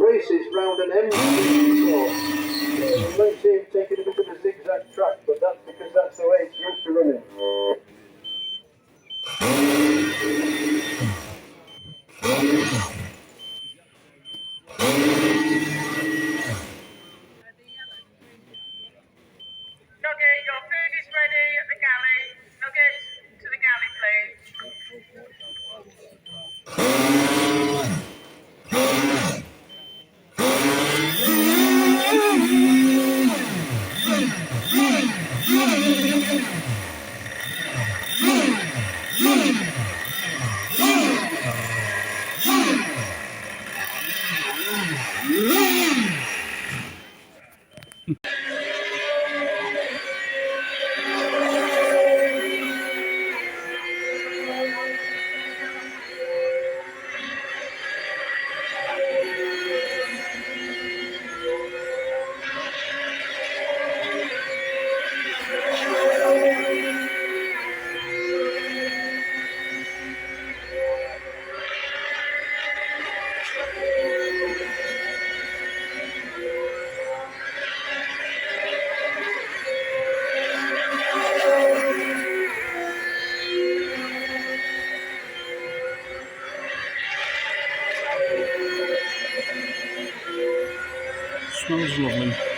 races round an empty course. You might see him taking a bit of a zigzag track, but that's because that's the way it's used to running. Nugget, your food is ready at the galley. Nugget, to the galley, please. Smells lovely.